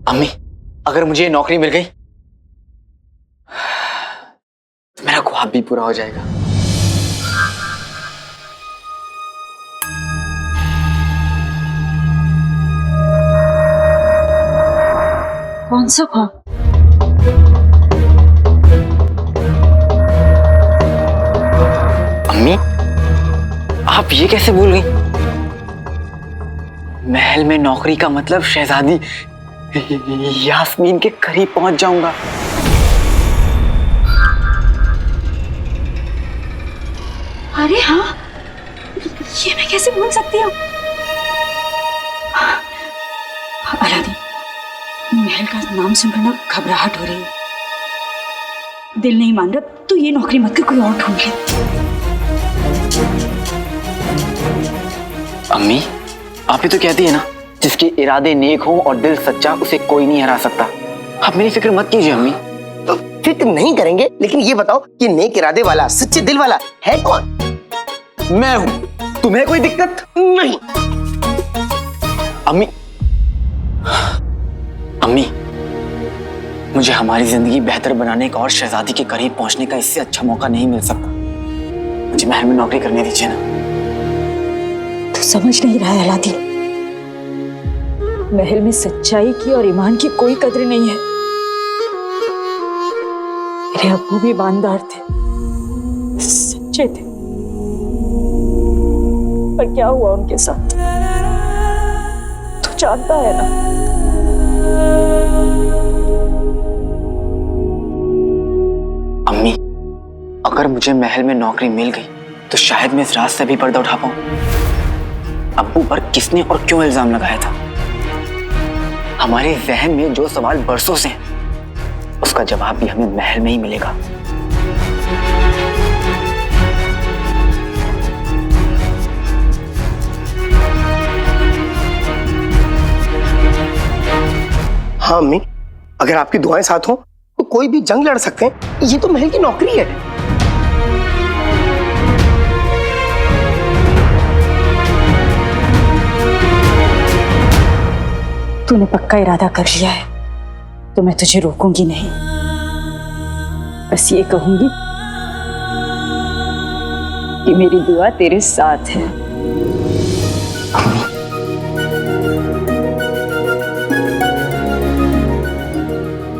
अम्मी, अगर मुझे ये नौकरी मिल गई तो मेरा ख्वाब भी पूरा हो जाएगा। कौन सा ख्वाब? अम्मी, आप ये कैसे भूल गई? महल में नौकरी का मतलब शहजादी यास्मीन के करीब पहुंच जाऊंगा। अरे हाँ, ये मैं कैसे भूल सकती हूँ? अलादीन, महल का नाम सुनकर ना घबराहट हो रही है। दिल नहीं मान रहा तो ये नौकरी मत कर, कोई और ढूंढ ले। अम्मी, आप ही तो कहती है ना, जिसके इरादे नेक हो और दिल सच्चा उसे कोई नहीं हरा सकता। आप मेरी फिक्र मत कीजिए अम्मी। तो फिक्र नहीं करेंगे, लेकिन ये बताओ कि नेक इरादे वाला, सच्चे दिल वाला है कौन? मैं हूं। तुम्हें कोई दिक्कत नहीं। अम्मी, अम्मी, मुझे हमारी जिंदगी बेहतर बनाने का और शहजादी के करीब पहुंचने का इससे अच्छा मौका नहीं मिल सकता। मुझे महल में नौकरी करने दीजिए ना। तू समझ नहीं रहा है अलादीन, महल में सच्चाई की और ईमान की कोई कद्र नहीं है। मेरे अब्बू भी ईमानदार थे, सच्चे थे, पर क्या हुआ उनके साथ तू जानता है ना। अम्मी, अगर मुझे महल में नौकरी मिल गई तो शायद मैं इस रात से भी पर्दा उठा पाऊं। अब्बू पर किसने और क्यों इल्जाम लगाया था? हमारे जहन में जो सवाल बरसों से हैं, उसका जवाब भी हमें महल में ही मिलेगा। हाँ अम्मी, अगर आपकी दुआएं साथ हो तो कोई भी जंग लड़ सकते हैं। ये तो महल की नौकरी है। तूने पक्का इरादा कर लिया है तो मैं तुझे रोकूंगी नहीं। बस ये कहूंगी कि मेरी दुआ तेरे साथ है।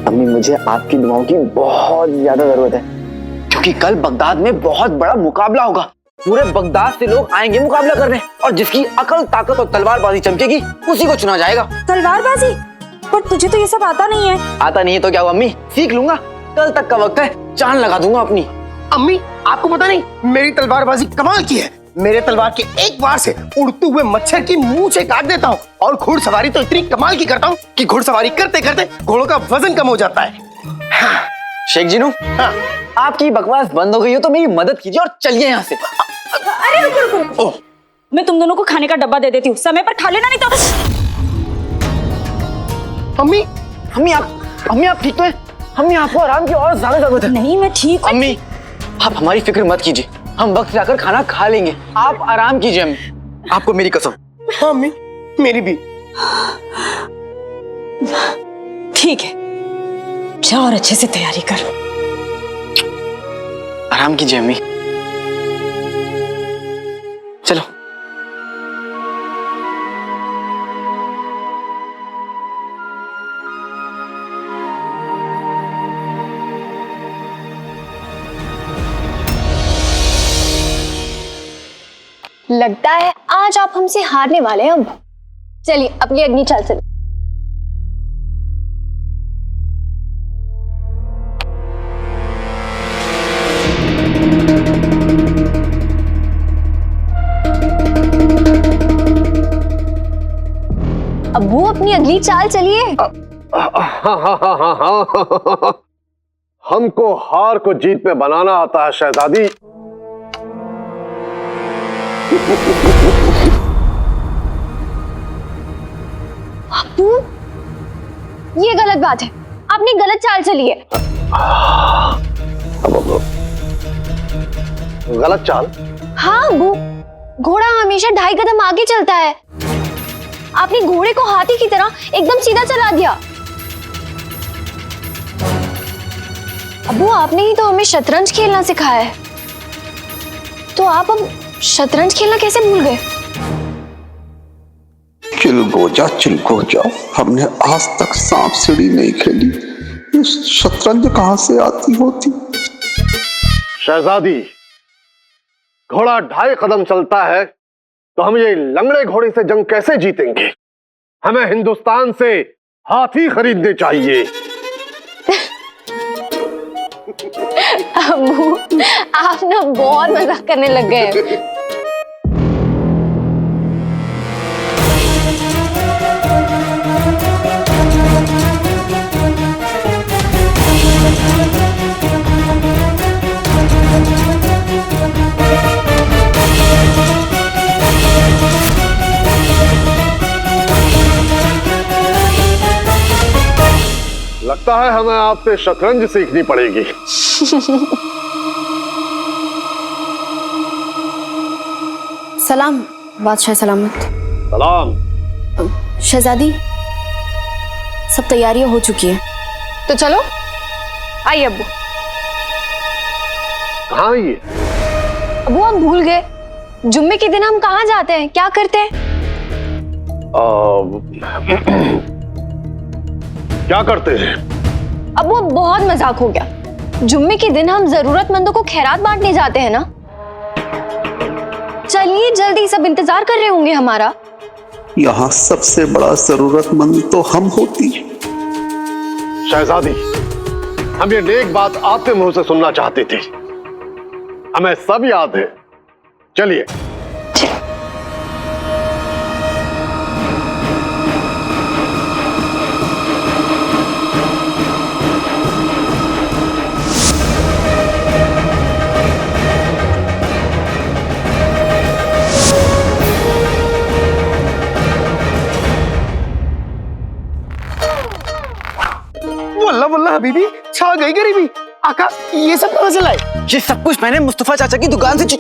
अम्मी, मुझे आपकी दुआओं की बहुत ज्यादा जरूरत है, क्योंकि कल बगदाद में बहुत बड़ा मुकाबला होगा। पूरे बगदाद से लोग आएंगे मुकाबला करने, और जिसकी अकल, ताकत और तलवारबाजी चमकेगी उसी को चुना जाएगा। तलवारबाजी? पर तुझे तो ये सब आता नहीं है। आता नहीं है तो क्या हुआ अम्मी, सीख लूंगा। कल तक का वक्त है, चांद लगा दूंगा अपनी। अम्मी, आपको पता नहीं मेरी तलवारबाजी कमाल की है। मेरे तलवार के एक वार से उड़ते हुए मच्छर की मुंह से काट देता हूँ। और घुड़सवारी तो इतनी कमाल की करता हूँ कि घुड़सवारी करते करते घोड़ों का वजन कम हो जाता है। हाँ। शेख जीनू, हाँ। आपकी बकवास बंद हो गई हो तो मेरी मदद कीजिए और चलिए यहाँ से। अरे रुको रुको, मैं तुम दोनों को खाने का डब्बा दे देती हूँ, समय पर खा लेना, नहीं तो। अम्मी, अम्मी आप ठीक तो हैं? अम्मी, आपको आराम की और ज्यादा जरूरत है। नहीं, मैं ठीक हूँ। अम्मी, आप हमारी फिक्र मत कीजिए, हम वक्त जाकर खाना खा लेंगे। आप आराम कीजिए अम्मी, आपको मेरी कसम। हाँ अम्मी, मेरी भी। ठीक है, जा और अच्छे से तैयारी कर। आराम कीजिए अम्मी, चलो। लगता है आज आप हमसे हारने वाले हैं। अब चलिए अपनी अग्नि चाल चलिए। अब्बू, अपनी अगली चाल चलिए। हमको हार को जीत में बनाना आता है शहजादी। अब्बू, ये गलत बात है, आपने गलत चाल चली है। गलत चाल? हाँ अब्बू, घोड़ा हमेशा 2.5 कदम आगे चलता है। आपने घोड़े को हाथी की तरह एकदम सीधा चला दिया। अबू आपने ही तो हमें शतरंज खेलना सिखाया है, तो आप अब शतरंज खेलना कैसे भूल गए? चिलगोजा, हमने आज तक सांप सीढ़ी नहीं खेली, ये शतरंज कहां से आती होती? शहजादी, घोड़ा 2.5 कदम चलता है तो हम ये लंगड़े घोड़े से जंग कैसे जीतेंगे? हमें हिंदुस्तान से हाथी खरीदने चाहिए। अबू आप ना बहुत मजाक करने लग गए। लगता है हमें आपसे शतरंज सीखनी पड़ेगी। सलाम बादशाह सलामत। सलाम। शहजादी, सब तैयारियां हो चुकी हैं, तो चलो आइए। अबू कहाँ ये? अबू आप भूल गए, जुम्मे के दिन हम कहाँ जाते हैं, क्या करते हैं? क्या करते हैं? अबू बहुत मजाक हो गया। जुम्मे के दिन हम जरूरतमंदों को खैरात बांटने जाते हैं ना। चलिए जल्दी, सब इंतजार कर रहे होंगे हमारा। यहाँ सबसे बड़ा जरूरतमंद तो हम होती। शहजादी, हम ये नेक बात आपके मुंह से सुनना चाहते थे। हमें सब याद है। चलिए। वल्ला वल्ला हबीबी, छा गई गरीबी। आका, ये सब कहां से लाए? ये सब कुछ मैंने मुस्तफा चाचा की दुकान से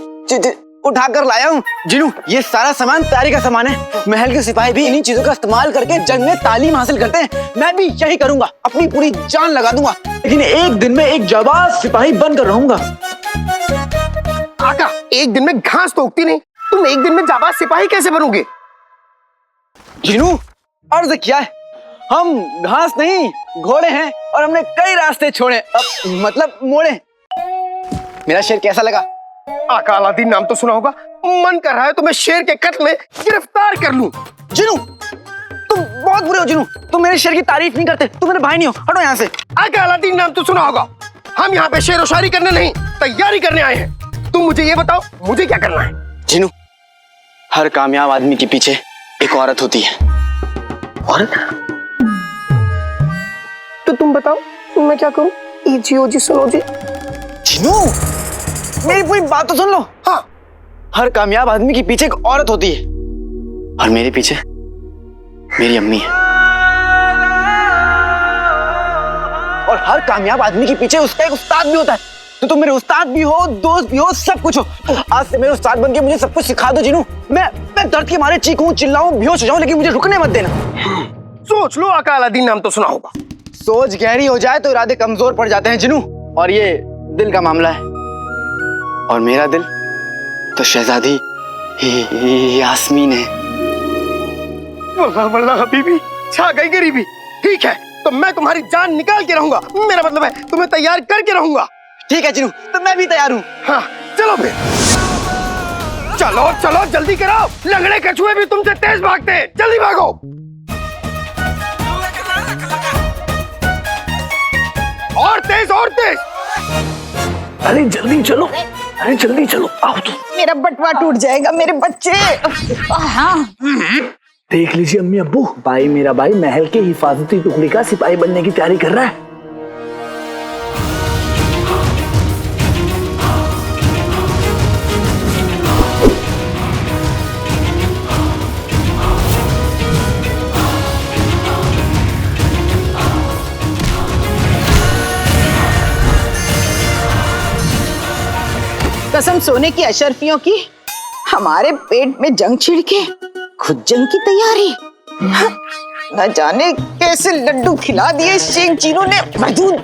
उठा कर लाया हूँ। जिनू, ये सारा सामान तैयारी का सामान है। महल के सिपाही भी इन्हीं चीजों का इस्तेमाल करके जंग में तालीम हासिल करते हैं। मैं भी यही करूंगा, अपनी पूरी जान लगा दूंगा, लेकिन एक दिन में एक जाबाज सिपाही बनकर रहूंगा। आका, एक दिन में घास तो उगती नहीं, तुम एक दिन में जाबाज सिपाही कैसे बनोगे? जिनू, अर्ज किया है, हम घास नहीं घोड़े हैं और हमने कई रास्ते छोड़े, मतलब मोड़े। मेरा शेर कैसा लगा? आका अलादीन नाम तो सुना होगा। मन कर रहा है तो मैं शेर के कत्ल में गिरफ्तार कर लूं। जिनू, तुम बहुत बुरे हो। जिनू, तुम मेरे शेर की तारीफ नहीं करते, तुम मेरे भाई नहीं हो, हटो यहाँ से। आका अलादीन नाम तो सुना होगा। हम यहाँ पे शेर और शायरी करने नहीं, तैयारी करने आए हैं। तुम मुझे ये बताओ, मुझे क्या करना है? जिनू, हर कामयाब आदमी के पीछे एक औरत होती है। औरत? तो तुम बताओ, मैं क्या करूं? ई जियो जी, सुनो जी। जिनू, मेरी पूरी बात तो सुन लो। हाँ, हर कामयाब आदमी के पीछे एक औरत होती है और मेरे पीछे मेरी अम्मी है। और हर कामयाब आदमी के पीछे उसका एक उस्ताद भी होता है। तो तुम मेरे उस्ताद भी हो, दोस्त भी हो, सब कुछ हो। आज से मेरे उस्ताद बनके मुझे सब कुछ सिखा दो। जिनू, मैं दर्द के मारे चीखूं, चिल्लाऊं, बेहोश हो जाऊं, लेकिन मुझे रुकने मत देना। सोच लो, आका अलादीन नाम तो सुना होगा। सोच गहरी हो जाए तो इरादे कमजोर पड़ जाते हैं जिनू, और ये दिल का मामला है। और मेरा दिल तो शहजादी यास्मीन है। वल्लाह वल्लाह हबीबी, छा गई गरीबी। ठीक है, तो मैं तुम्हारी जान निकाल के रहूंगा। मेरा मतलब है तुम्हें तैयार करके रहूंगा। ठीक है जिनू, तो मैं भी तैयार हूँ। हाँ, चलो फिर। चलो चलो, जल्दी कराओ। लंगड़े कछुए भी तुमसे तेज भागते हैं, जल्दी भागो। और तेज, और तेज। अरे जल्दी चलो, अरे जल्दी चलो, आओ तो। मेरा बटवा टूट जाएगा, मेरे बच्चे। हाँ, देख लीजिए अम्मी अब्बू, भाई मेरा भाई महल के हिफाजती टुकड़ी का सिपाही बनने की तैयारी कर रहा है। कसम सोने की अशरफियों की, हमारे पेट में जंग छिड़ के खुद जंग की तैयारी। न जाने कैसे लड्डू खिला दिए शेख जीनों ने। मजदूर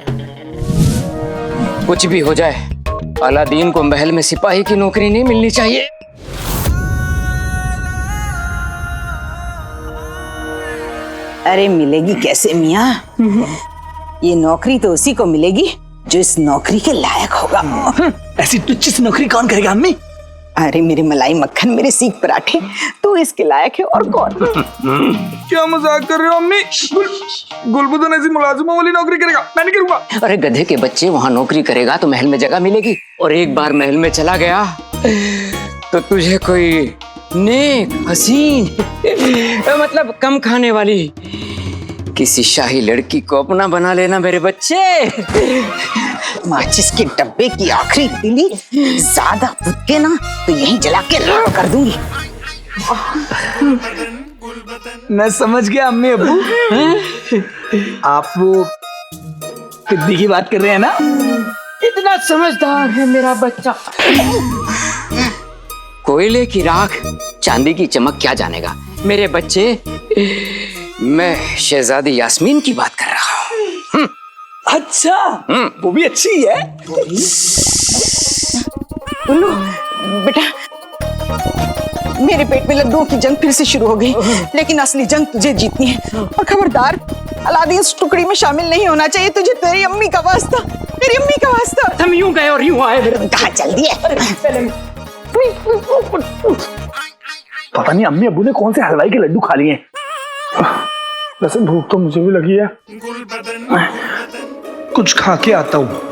कुछ भी हो जाए, अलादीन को महल में सिपाही की नौकरी नहीं मिलनी चाहिए। अरे मिलेगी कैसे मियाँ? ये नौकरी तो उसी को मिलेगी जो इस नौकरी के लायक होगा। ऐसी तुच्छ सी नौकरी कौन करेगा अम्मी? अरे मेरे मलाई मक्खन, मेरे सीख पराठे, तू इसके लायक है और कौन? क्या मजाक कर रहे हो अम्मी? गुलबदन ऐसी मुलाजिमा वाली नौकरी करेगा, मैं नहीं करूंगा। अरे गधे के बच्चे, वहां नौकरी करेगा तो महल में जगह मिलेगी, और एक बार महल में चला गया तो तुझे कोई नेक हसीन मतलब कम खाने वाली किसी शाही लड़की को अपना बना लेना मेरे बच्चे। माचिस के डब्बे की आखिरी तीली ज्यादा फुदके ना तो यहीं जला के राख कर दूंगी। मैं समझ गया अम्मी अब्बू। आप वो सिद्धि की बात कर रहे हैं ना? इतना समझदार है मेरा बच्चा। कोयले की राख चांदी की चमक क्या जानेगा मेरे बच्चे। मैं शहजादी यास्मीन की बात कर रहा हूँ। अच्छा, वो भी अच्छी है। उल्लू बेटा, मेरे पेट में लड्डुओं की जंग फिर से शुरू हो गई, लेकिन असली जंग तुझे जीतनी है। और खबरदार, अलादीन इस टुकड़ी में शामिल नहीं होना चाहिए तुझे। तेरी अम्मी का वास्ता, तेरी अम्मी का वास्ता। हम यूं गए और यूं आए। कहाँ चल दिए? पता नहीं अम्मी अब्बू ने कौन से हलवाई के लड्डू खा लिए। वैसे भूख तो मुझे भी लगी है, कुछ खा के आता हूँ।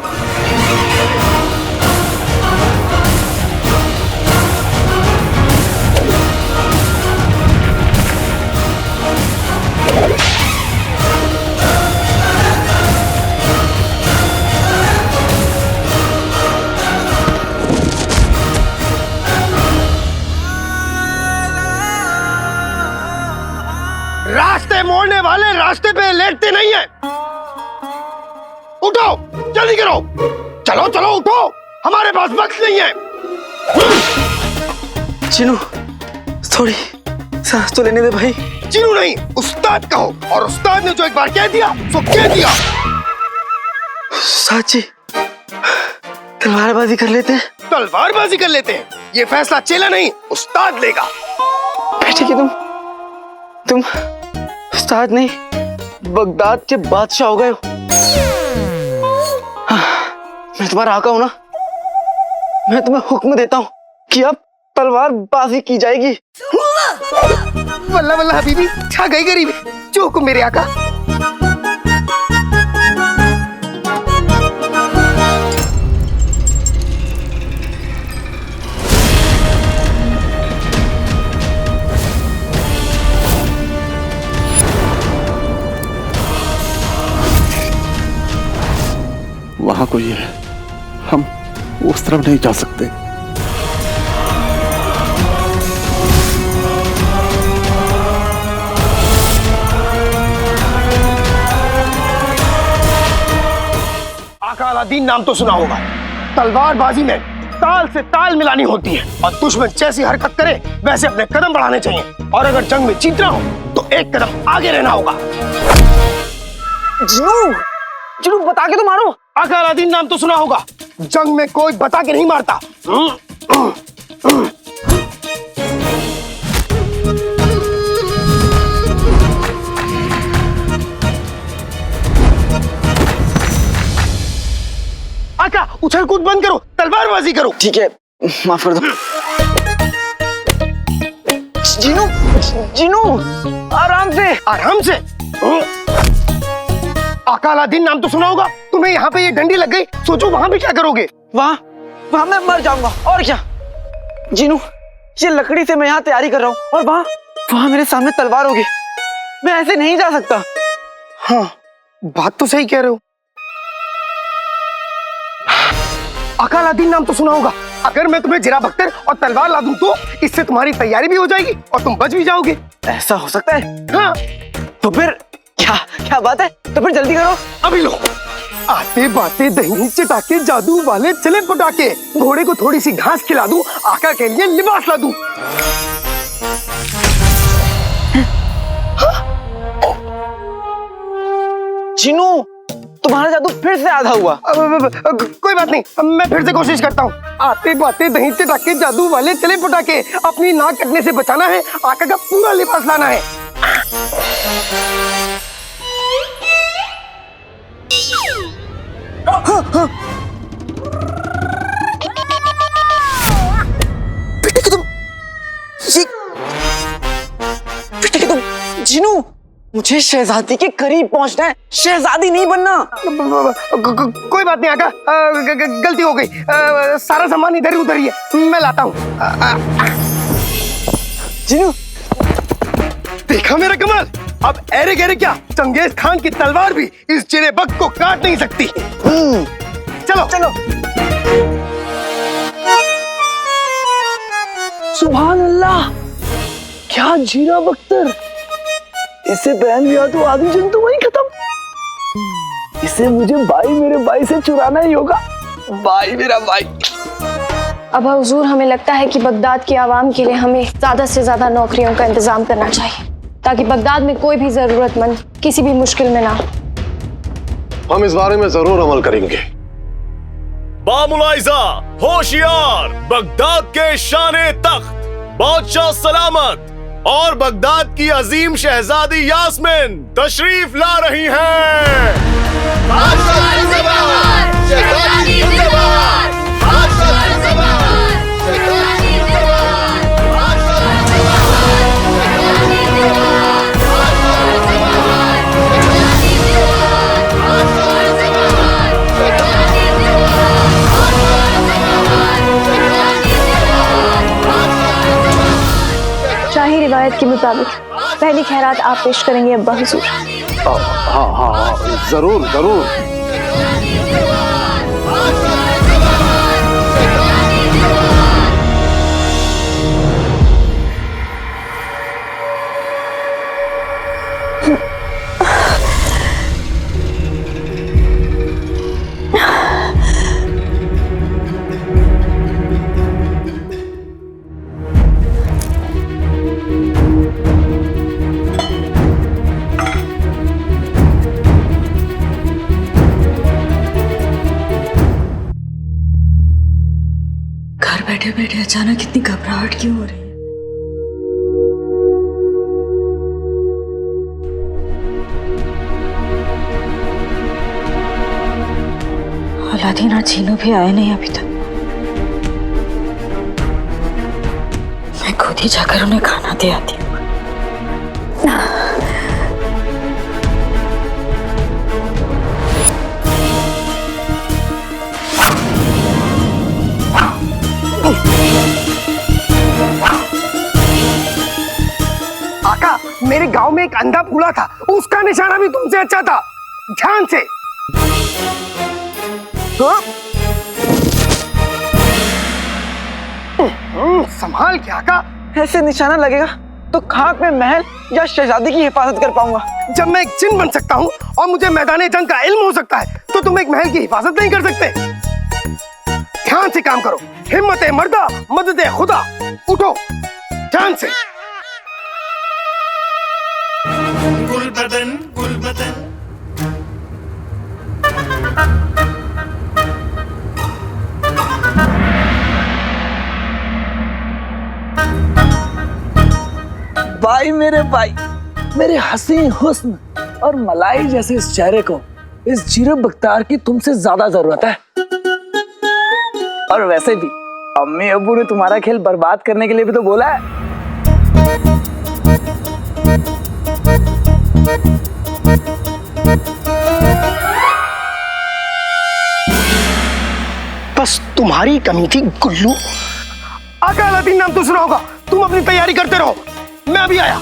रास्ते मोड़ने वाले रास्ते पे लेटते नहीं है। उठो, जल्दी करो, चलो चलो उठो, हमारे पास वक्त नहीं है। चिनू, थोड़ी सांस तो लेने दे भाई। चिनू नहीं, उस्ताद कहो, और उस्ताद ने जो एक बार कह दिया सो कह दिया। साची, तलवारबाजी कर लेते हैं। तलवारबाजी कर लेते हैं, ये फैसला चेला नहीं उस्ताद लेगा। बेटे कि तुम उस्ताद नहीं बगदाद के बादशाह हो गए हो। मैं तुम्हारा आका हूं ना, मैं तुम्हें हुक्म देता हूं कि अब तलवारबाजी की जाएगी। वल्ला वल्ला हबीबी, छा गई गरीबी, जो हुक्म मेरे आका। वहां कोई है, हम उस तरफ नहीं जा सकते। आका अलादीन नाम तो सुना होगा। तलवारबाजी में ताल से ताल मिलानी होती है, और दुश्मन जैसी हरकत करे वैसे अपने कदम बढ़ाने चाहिए, और अगर जंग में जीतना हो तो एक कदम आगे रहना होगा। चिनू बता के तो मारो। आका अलादीन नाम तो सुना होगा। जंग में कोई बता के नहीं मारता। आका उछल कूद बंद करो, तलवारबाजी करो। ठीक है, माफ कर दो। जिनू आराम से, आराम से। आका अलादीन नाम तो सुना होगा। तुम्हें यहाँ पे ये डंडी लग गई, सोचो वहां भी क्या करोगे। वहां मैं मर जाऊंगा और क्या। जिनू, ये लकड़ी से मैं यहाँ तैयारी कर रहा हूँ, और वहां मेरे सामने तलवार होगी। मैं ऐसे नहीं जा सकता। हाँ, बात तो सही कह रहे हो। आका अलादीन नाम तो सुना होगा। अगर मैं तुम्हें जिरा बख्तर और तलवार ला दूं तो इससे तुम्हारी तैयारी भी हो जाएगी और तुम बच भी जाओगे। ऐसा हो सकता है? हाँ। तो फिर क्या बात है? तो फिर जल्दी करो। अभी लो। आते बाते दही चटाके जादू वाले चले पटाके, घोड़े को थोड़ी सी घास खिला दूं, आका के लिए लिबास ला दूं। जिनू, तुम्हारा जादू फिर से आधा हुआ। कोई बात नहीं, मैं फिर से कोशिश करता हूँ। आते बाते दही चटाके जादू वाले चले पटाके, अपनी नाक कटने से बचाना है, आका का पूरा लिबास लाना है। बेटे तुम जिनू, मुझे शहजादी के करीब पहुंचना है, शहजादी नहीं बनना। कोई बात नहीं आका, गलती हो गई। सारा सामान इधर ही उधर ही है, मैं लाता हूँ। जिनू, देखा मेरा कमाल? अब ऐरे गहरे क्या, चंगेज खान की तलवार भी इस चिरे बक को काट नहीं सकती। चलो चलो। सुभान अल्लाह, क्या जीरा बख्तर, इसे पहन लिया तो आधी जंग तो वही खत्म। इसे मुझे मेरे भाई से चुराना ही होगा। भाई मेरा भाई। अब हुजूर, हमें लगता है कि बगदाद की आवाम के लिए हमें ज्यादा से ज्यादा नौकरियों का इंतजाम करना चाहिए, ताकि बगदाद में कोई भी जरूरतमंद किसी भी मुश्किल में ना हो। हम इस बारे में जरूर अमल करेंगे। बामुलाइजा, होशियार, बगदाद के शाने तख्त, बादशाह सलामत और बगदाद की अजीम शहजादी यास्मिन तशरीफ ला रही हैं। शाही रिवायत के मुताबिक पहली खैरात आप पेश करेंगे अब्बा हुजूर। हाँ हाँ हाँ, जरूर जरूर। बैठे बैठे अचानक इतनी घबराहट क्यों हो रही है? अलादीन और जीनू भी आए नहीं अभी तक। मैं खुद ही जाकर उन्हें खाना दे आती हूँ। आका, मेरे गांव में एक अंधा बूढ़ा था, उसका निशाना भी तुमसे अच्छा था। ध्यान से। संभाल के आका। ऐसे निशाना लगेगा तो खाक में महल या शहजादी की हिफाजत कर पाऊंगा। जब मैं एक जिन बन सकता हूँ और मुझे मैदान जंग का इल्म हो सकता है, तो तुम एक महल की हिफाजत नहीं कर सकते। ध्यान से काम करो। हिम्मत है मर्दा, मदद है खुदा। उठो ध्यान से। गुलबदन गुलबदन। भाई मेरे भाई, मेरे हसीन हुस्न और मलाई जैसे इस चेहरे को इस जीरो बख्तार की तुमसे ज्यादा जरूरत है। और वैसे भी अम्मी अब्बू ने तुम्हारा खेल बर्बाद करने के लिए भी तो बोला है। बस तुम्हारी कमी थी गुल्लू। आका अलादीन नाम तो सुना होगा। तुम अपनी तैयारी करते रहो, मैं अभी आया।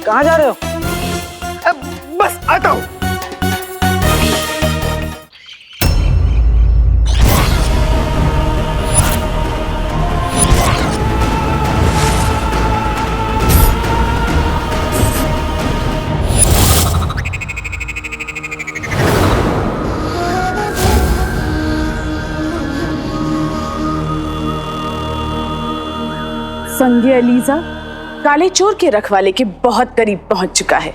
कहाँ जा रहे हो? बस आता हूँ। संगे अलीजा काले चोर के रखवाले के बहुत करीब पहुंच चुका है।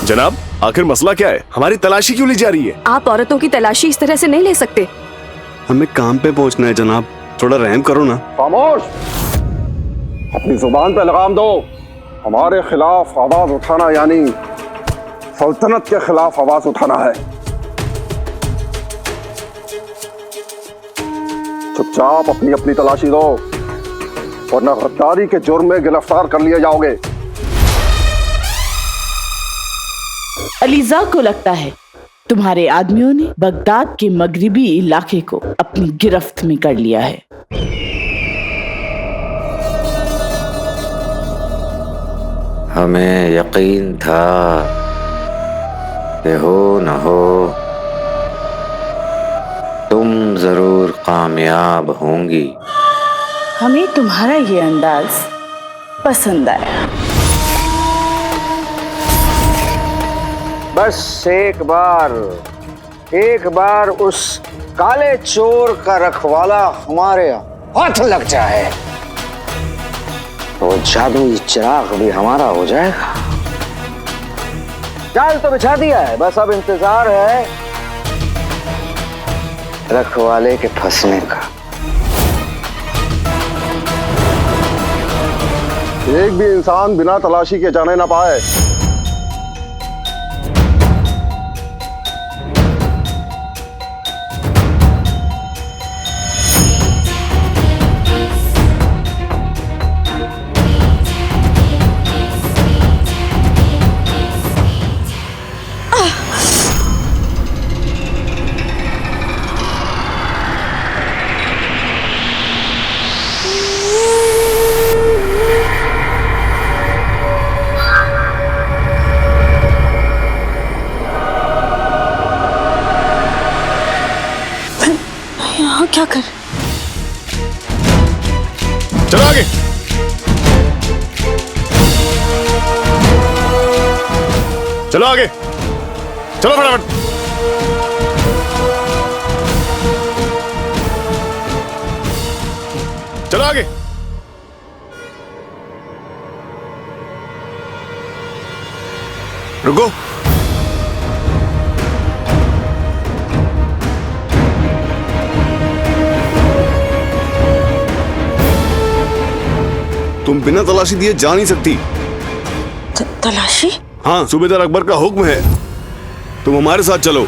जनाब, आखिर मसला क्या है? हमारी तलाशी क्यों ली जा रही है? आप औरतों की तलाशी इस तरह से नहीं ले सकते। हमें काम पे पहुंचना है जनाब, थोड़ा रहम करो ना। खामोश, अपनी जुबान पे लगाम दो। हमारे खिलाफ आवाज उठाना यानी सल्तनत के खिलाफ आवाज उठाना है। चुपचाप अपनी अपनी तलाशी दो, वरना गद्दारी के जुर्म में गिरफ्तार कर लिए जाओगे। अलीजा को लगता है तुम्हारे आदमियों ने बगदाद के मगरिबी इलाके को अपनी गिरफ्त में कर लिया है। हमें यकीन था कि हो न हो तुम जरूर कामयाब होंगी। हमें तुम्हारा ये अंदाज पसंद आया। बस एक बार उस काले चोर का रखवाला हमारे हाथ लग जाए तो जादुई चिराग भी हमारा हो जाएगा। जाल तो बिछा दिया है, बस अब इंतजार है रखवाले के फंसने का। एक भी इंसान बिना तलाशी के जाने ना पाए। क्या कर? चलो आगे। चलो आगे, चलो फटाफट। चलो आगे। रुको। तुम बिना तलाशी दिए जा नहीं सकती। तलाशी? हाँ, सूबेदार अकबर का हुक्म है, तुम हमारे साथ चलो।